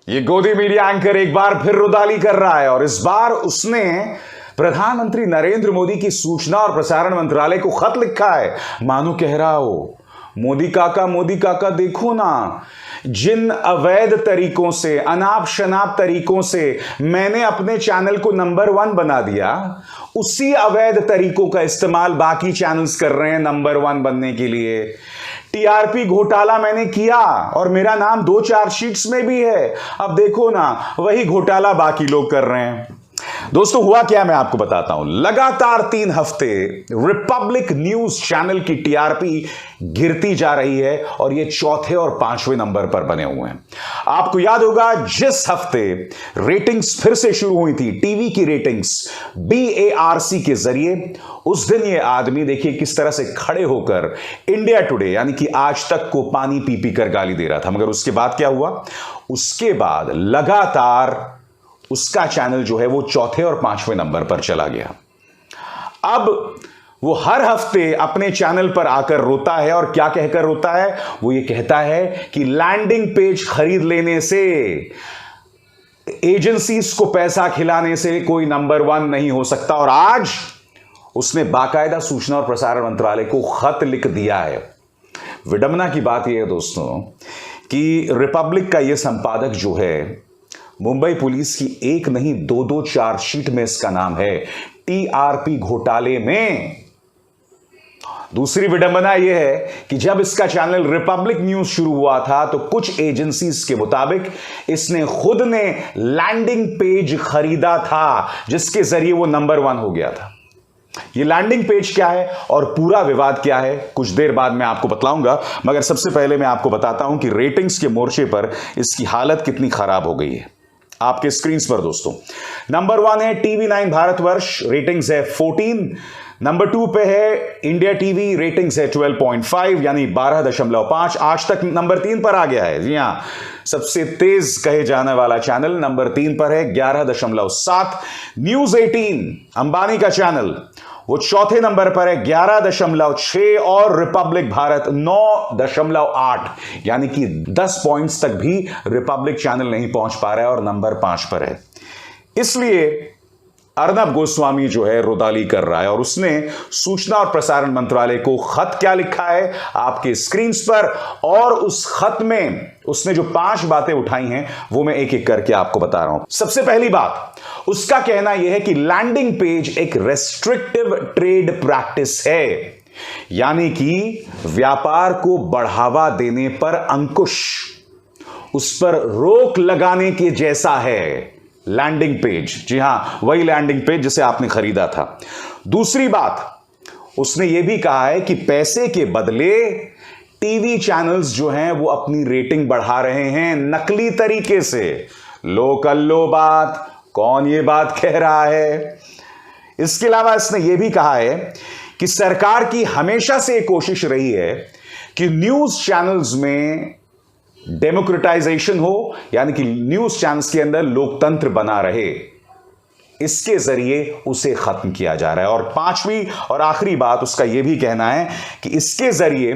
ये गोदी media anchor एक बार फिर रुदाली कर रहा है और इस बार उसने प्रधानमंत्री नरेंद्र मोदी की सूचना और प्रसारण मंत्रालय को खत लिखा है। मानो कह रहा हो, मोदी काका देखो ना, जिन अवैध तरीकों से, अनाप शनाप तरीकों से मैंने अपने चैनल को नंबर 1 बना दिया, उसी अवैध तरीकों का इस्तेमाल बाकी चैनल्स कर रहे हैं नंबर 1 बनने के लिए। टीआरपी घोटाला मैंने किया और मेरा नाम 2 चार्जशीट्स में भी है। अब देखो ना, वही घोटाला बाकी लोग कर रहे हैं। दोस्तों, हुआ क्या मैं आपको बताता हूं। लगातार 3 हफ्ते रिपब्लिक न्यूज चैनल की टीआरपी गिरती जा रही है और ये 4थे और 5वें नंबर पर बने हुए हैं। आपको याद होगा, जिस हफ्ते रेटिंग्स फिर से शुरू हुई थी, टीवी की रेटिंग्स BARC के जरिए, उस दिन ये आदमी देखिए किस तरह से खड़े होकर इंडिया टुडे यानी कि आज तक को पानी पी पी कर गाली दे रहा था। मगर उसके बाद क्या हुआ? उसके बाद लगातार उसका चैनल जो है वो 4थे और 5वें नंबर पर चला गया। अब वो हर हफ्ते अपने चैनल पर आकर रोता है और क्या कहकर रोता है? वो ये कहता है कि लैंडिंग पेज खरीद लेने से, एजेंसीज को पैसा खिलाने से कोई नंबर 1 नहीं हो सकता। और आज उसने बाकायदा सूचना और प्रसारण मंत्रालय को खत लिख दिया है। विडंबना की बात यह है दोस्तों कि रिपब्लिक का यह संपादक जो है, मुंबई पुलिस की 1 नहीं 2 चार्जशीट में इसका नाम है, टीआरपी घोटाले में। दूसरी विडंबना यह है कि जब इसका चैनल रिपब्लिक न्यूज शुरू हुआ था तो कुछ एजेंसीज के मुताबिक इसने खुद ने लैंडिंग पेज खरीदा था, जिसके जरिए वो नंबर 1 हो गया था। ये लैंडिंग पेज क्या है और पूरा विवाद क्या है, कुछ देर बाद मैं आपको बतलाऊंगा। मगर सबसे पहले मैं आपको बताता हूं कि रेटिंग्स के मोर्चे पर इसकी हालत कितनी खराब हो गई है। आपके स्क्रीन पर दोस्तों, नंबर 1 है TV9 भारतवर्ष, रेटिंग्स है 14। नंबर 2 पे है इंडिया टीवी, रेटिंग्स है 12.5 यानी 12.5। आज तक नंबर 3 पर आ गया है। जी हां, सबसे तेज कहे जाने वाला चैनल नंबर 3 पर है, 11.7। न्यूज 18 अंबानी का चैनल, वो 4थे नंबर पर है, 11.6। और रिपब्लिक भारत 9.8 यानी कि 10 पॉइंट्स तक भी रिपब्लिक चैनल नहीं पहुंच पा रहा है और नंबर 5 पर है। इसलिए अर्नब गोस्वामी जो है रुदाली कर रहा है और उसने सूचना और प्रसारण मंत्रालय को खत क्या लिखा है आपके स्क्रीन पर। और उस खत में उसने जो 5 बातें उठाई हैं वो मैं एक एक करके आपको बता रहा हूं। सबसे पहली बात, उसका कहना यह है कि लैंडिंग पेज एक रेस्ट्रिक्टिव ट्रेड प्रैक्टिस है, यानी कि व्यापार को बढ़ावा देने पर अंकुश, उस पर रोक लगाने के जैसा है लैंडिंग पेज। जी हां, वही लैंडिंग पेज जिसे आपने खरीदा था। दूसरी बात, उसने यह भी कहा है कि पैसे के बदले टीवी चैनल्स जो हैं वो अपनी रेटिंग बढ़ा रहे हैं नकली तरीके से। लो कर लो बात, कौन ये बात कह रहा है? इसके अलावा इसने यह भी कहा है कि सरकार की हमेशा से कोशिश रही है कि न्यूज चैनल्स में डेमोक्रेटाइजेशन हो, यानी कि न्यूज चैनल्स के अंदर लोकतंत्र बना रहे। इसके जरिए उसे खत्म किया जा रहा है। और 5वीं और आखिरी बात, उसका यह भी कहना है कि इसके जरिए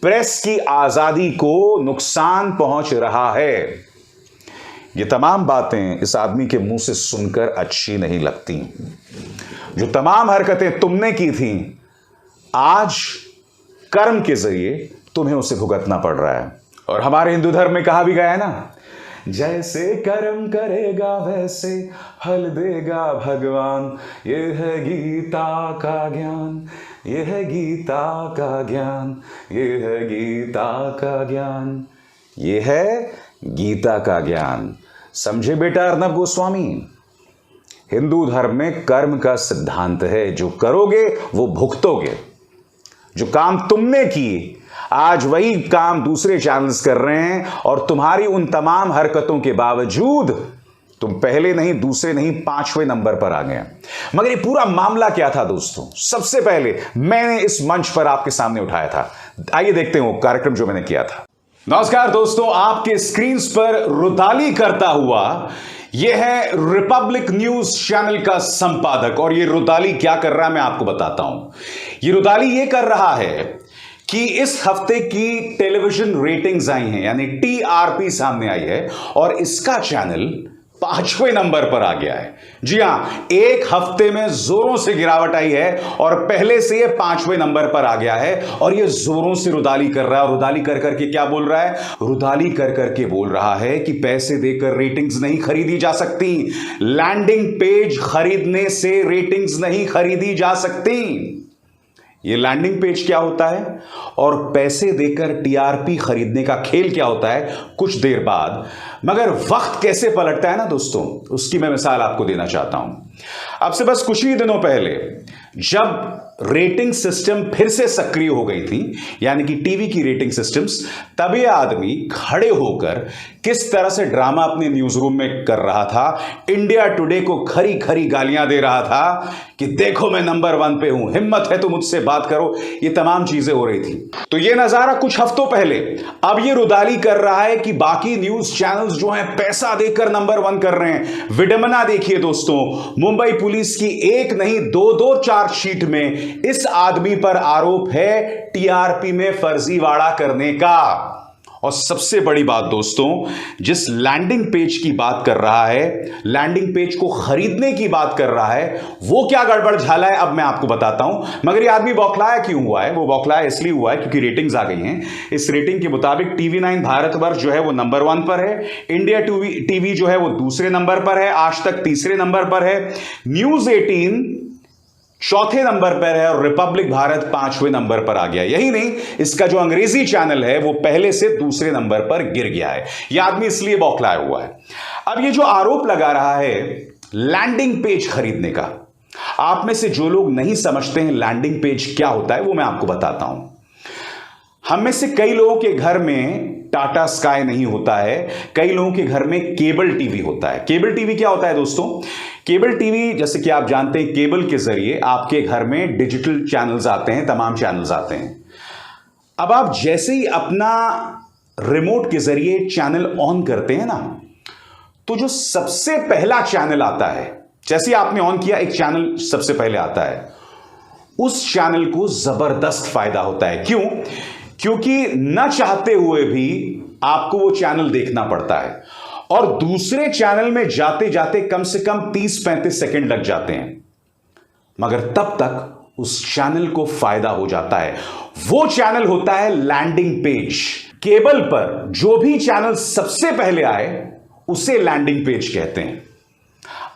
प्रेस की आजादी को नुकसान पहुंच रहा है। ये तमाम बातें इस आदमी के मुंह से सुनकर अच्छी नहीं लगती। जो तमाम हरकतें तुमने की थी, आज कर्म के जरिए तुम्हें उसे भुगतना पड़ रहा है। और हमारे हिंदू धर्म में कहा भी गया है ना, जैसे कर्म करेगा वैसे फल देगा भगवान। ये है गीता का ज्ञान, ये है गीता का ज्ञान, ये है गीता का ज्ञान, ये है गीता का ज्ञान। समझे बेटा अर्नब गोस्वामी, हिंदू धर्म में कर्म का सिद्धांत है, जो करोगे वो भुगतोगे। जो काम तुमने की, आज वही काम दूसरे चैनल्स कर रहे हैं और तुम्हारी उन तमाम हरकतों के बावजूद तुम पहले नहीं, दूसरे नहीं, 5वें नंबर पर आ गए। मगर ये पूरा मामला क्या था दोस्तों? सबसे पहले मैंने इस मंच पर आपके सामने उठाया था। आइए देखते हैं वो कार्यक्रम जो मैंने किया था। नमस्कार दोस्तों, आपके स्क्रीन पर रुदाली करता हुआ यह है रिपब्लिक न्यूज चैनल का संपादक। और यह रुदाली क्या कर रहा है मैं आपको बताता हूं। यह रुदाली यह कर रहा है कि इस हफ्ते की टेलीविजन रेटिंग्स आई हैं, यानी टीआरपी सामने आई है और इसका चैनल 5वें नंबर पर आ गया है। जी हां, एक हफ्ते में जोरों से गिरावट आई है और पहले से ये 5वें नंबर पर आ गया है और ये जोरों से रुदाली कर रहा है। और रुदाली कर करके क्या बोल रहा है? रुदाली कर करके बोल रहा है कि पैसे देकर रेटिंग्स नहीं खरीदी जा सकती, लैंडिंग पेज खरीदने से रेटिंग्स नहीं खरीदी जा सकती। ये लैंडिंग पेज क्या होता है और पैसे देकर टीआरपी खरीदने का खेल क्या होता है, कुछ देर बाद। मगर वक्त कैसे पलटता है ना दोस्तों, उसकी मैं मिसाल आपको देना चाहता हूं। अब से बस कुछ ही दिनों पहले जब रेटिंग सिस्टम फिर से सक्रिय हो गई थी, यानी कि टीवी की रेटिंग सिस्टम्स, तब ये आदमी खड़े होकर किस तरह से ड्रामा अपने न्यूज रूम में कर रहा था, इंडिया टुडे को खरी खरी गालियां दे रहा था कि देखो मैं नंबर 1 पे हूं, हिम्मत है तो मुझसे बात करो, ये तमाम चीजें हो रही थी। तो ये नजारा कुछ हफ्तों पहले, अब ये रुदाली कर रहा है कि बाकी न्यूज चैनल्स जो हैं पैसा देकर नंबर 1 कर रहे हैं। विडंबना देखिए दोस्तों, मुंबई पुलिस की एक नहीं दो चार्जशीट में इस आदमी पर आरोप है टीआरपी में फर्जीवाड़ा करने का। और सबसे बड़ी बात दोस्तों, जिस लैंडिंग पेज की बात कर रहा है, लैंडिंग पेज को खरीदने की बात कर रहा है, वो क्या गड़बड़ झाला है अब मैं आपको बताता हूं। मगर ये आदमी बौखलाया क्यों हुआ है? वो बौखलाया इसलिए हुआ है क्योंकि रेटिंग्स आ गई हैं। इस रेटिंग के मुताबिक TV9 भारतवर्ष जो है वो नंबर 1 पर है, इंडिया टीवी जो है वो दूसरे नंबर पर है, आज तक तीसरे नंबर पर है, न्यूज 18 चौथे नंबर पर है और रिपब्लिक भारत 5वें नंबर पर आ गया। यही नहीं, इसका जो अंग्रेजी चैनल है वो पहले से दूसरे नंबर पर गिर गया है। यह आदमी इसलिए बौखलाया हुआ है। अब ये जो आरोप लगा रहा है लैंडिंग पेज खरीदने का, आप में से जो लोग नहीं समझते हैं लैंडिंग पेज क्या होता है वो मैं आपको बताता हूं। हम में से कई लोगों के घर में टाटा स्काई नहीं होता है, कई लोगों के घर में केबल टीवी होता है। केबल टीवी क्या होता है दोस्तों? केबल टीवी, जैसे कि आप जानते हैं, केबल के जरिए आपके घर में डिजिटल चैनल्स आते हैं, तमाम चैनल्स आते हैं। अब आप जैसे ही अपना रिमोट के जरिए चैनल ऑन करते हैं ना, तो जो सबसे पहला चैनल आता है, जैसे आपने ऑन किया एक चैनल सबसे पहले आता है, उस चैनल को जबरदस्त फायदा होता है। क्यों? क्योंकि न चाहते हुए भी आपको वो चैनल देखना पड़ता है और दूसरे चैनल में जाते जाते कम से कम 30-35 सेकंड लग जाते हैं, मगर तब तक उस चैनल को फायदा हो जाता है। वो चैनल होता है लैंडिंग पेज। केबल पर जो भी चैनल सबसे पहले आए उसे लैंडिंग पेज कहते हैं।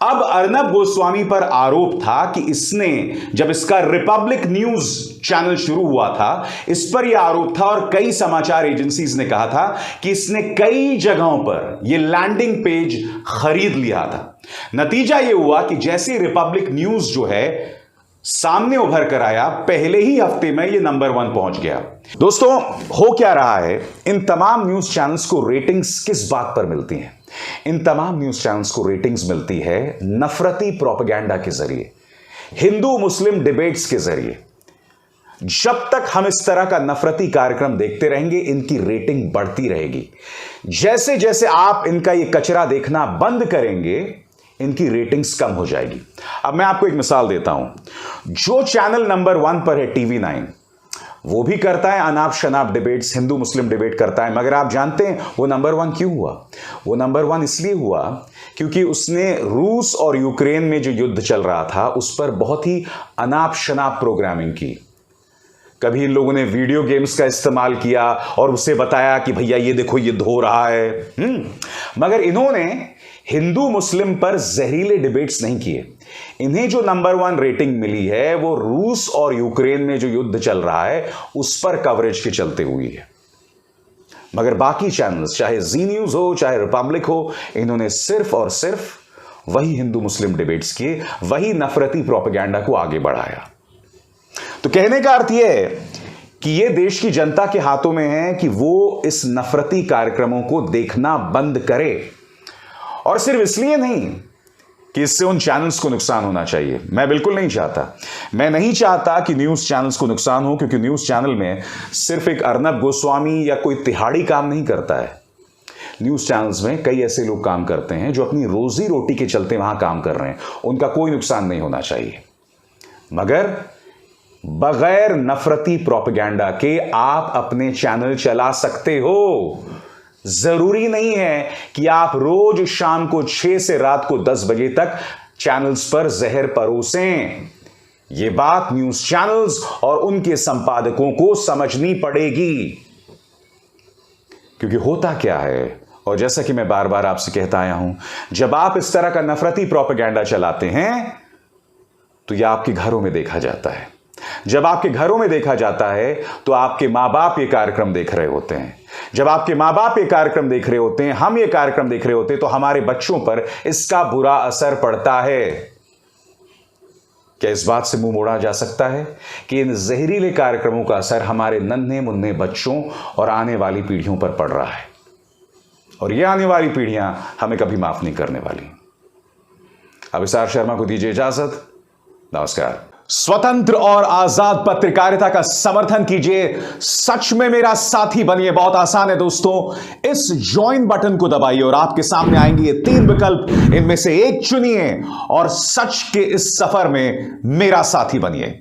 अब अर्नब गोस्वामी पर आरोप था कि इसने, जब इसका रिपब्लिक न्यूज चैनल शुरू हुआ था, इस पर यह आरोप था और कई समाचार एजेंसीज ने कहा था कि इसने कई जगहों पर यह लैंडिंग पेज खरीद लिया था। नतीजा यह हुआ कि जैसे रिपब्लिक न्यूज जो है सामने उभर कर आया, पहले ही हफ्ते में यह नंबर 1 पहुंच गया। दोस्तों, हो क्या रहा है, इन तमाम न्यूज चैनल्स को रेटिंग्स किस बात पर मिलती हैं? इन तमाम न्यूज चैनल्स को रेटिंग्स मिलती है नफरती प्रोपेगेंडा के जरिए, हिंदू मुस्लिम डिबेट्स के जरिए। जब तक हम इस तरह का नफरती कार्यक्रम देखते रहेंगे, इनकी रेटिंग बढ़ती रहेगी। जैसे जैसे आप इनका ये कचरा देखना बंद करेंगे, इनकी रेटिंग्स कम हो जाएगी। अब मैं आपको एक मिसाल देता हूं। जो चैनल नंबर 1 पर है TV9, वो भी करता है अनाप शनाप डिबेट्स, हिंदू मुस्लिम डिबेट करता है, मगर आप जानते हैं वो नंबर 1 क्यों हुआ? वो नंबर 1 इसलिए हुआ क्योंकि उसने रूस और यूक्रेन में जो युद्ध चल रहा था उस पर बहुत ही अनाप शनाप प्रोग्रामिंग की। कभी इन लोगों ने वीडियो गेम्स का इस्तेमाल किया और उसे बताया कि भैया ये देखो युद्ध हो रहा है। मगर इन्होंने हिंदू मुस्लिम पर जहरीले डिबेट्स नहीं किए। इन्हें जो नंबर 1 रेटिंग मिली है वो रूस और यूक्रेन में जो युद्ध चल रहा है उस पर कवरेज के चलते हुई है। मगर बाकी चैनल्स, चाहे जी न्यूज हो चाहे रिपब्लिक हो, इन्होंने सिर्फ और सिर्फ वही हिंदू मुस्लिम डिबेट्स किए, वही नफरती प्रोपेगेंडा को आगे बढ़ाया। तो कहने का अर्थ यह है कि यह देश की जनता के हाथों में है कि वो इस नफरती कार्यक्रमों को देखना बंद करे। और सिर्फ इसलिए नहीं कि इससे उन चैनल्स को नुकसान होना चाहिए, मैं बिल्कुल नहीं चाहता। मैं नहीं चाहता कि न्यूज चैनल्स को नुकसान हो, क्योंकि न्यूज चैनल में सिर्फ एक अर्नब गोस्वामी या कोई तिहाड़ी काम नहीं करता है। न्यूज चैनल्स में कई ऐसे लोग काम करते हैं जो अपनी रोजी रोटी के चलते वहां काम कर रहे हैं, उनका कोई नुकसान नहीं होना चाहिए। मगर बगैर नफरती प्रोपेगेंडा के आप अपने चैनल चला सकते हो। जरूरी नहीं है कि आप रोज शाम को 6 से रात को 10 बजे तक चैनल्स पर जहर परोसें। यह बात न्यूज चैनल्स और उनके संपादकों को समझनी पड़ेगी। क्योंकि होता क्या है, और जैसा कि मैं बार बार आपसे कहता आया हूं, जब आप इस तरह का नफरती प्रोपेगेंडा चलाते हैं तो यह आपके घरों में देखा जाता है। जब आपके घरों में देखा जाता है तो आपके मां बाप ये कार्यक्रम देख रहे होते हैं। जब आपके मां बाप ये कार्यक्रम देख रहे होते हैं, हम ये कार्यक्रम देख रहे होते हैं, तो हमारे बच्चों पर इसका बुरा असर पड़ता है। क्या इस बात से मुंह मोड़ा जा सकता है कि इन जहरीले कार्यक्रमों का असर हमारे नन्हे मुन्ने बच्चों और आने वाली पीढ़ियों पर पड़ रहा है, और ये आने वाली पीढ़ियां हमें कभी माफ नहीं करने वाली। अभिसार शर्मा को दीजिए इजाजत। नमस्कार। स्वतंत्र और आजाद पत्रकारिता का समर्थन कीजिए, सच में मेरा साथी बनिए। बहुत आसान है दोस्तों, इस ज्वाइन बटन को दबाइए और आपके सामने आएंगे ये 3 विकल्प, इनमें से एक चुनिए और सच के इस सफर में मेरा साथी बनिए।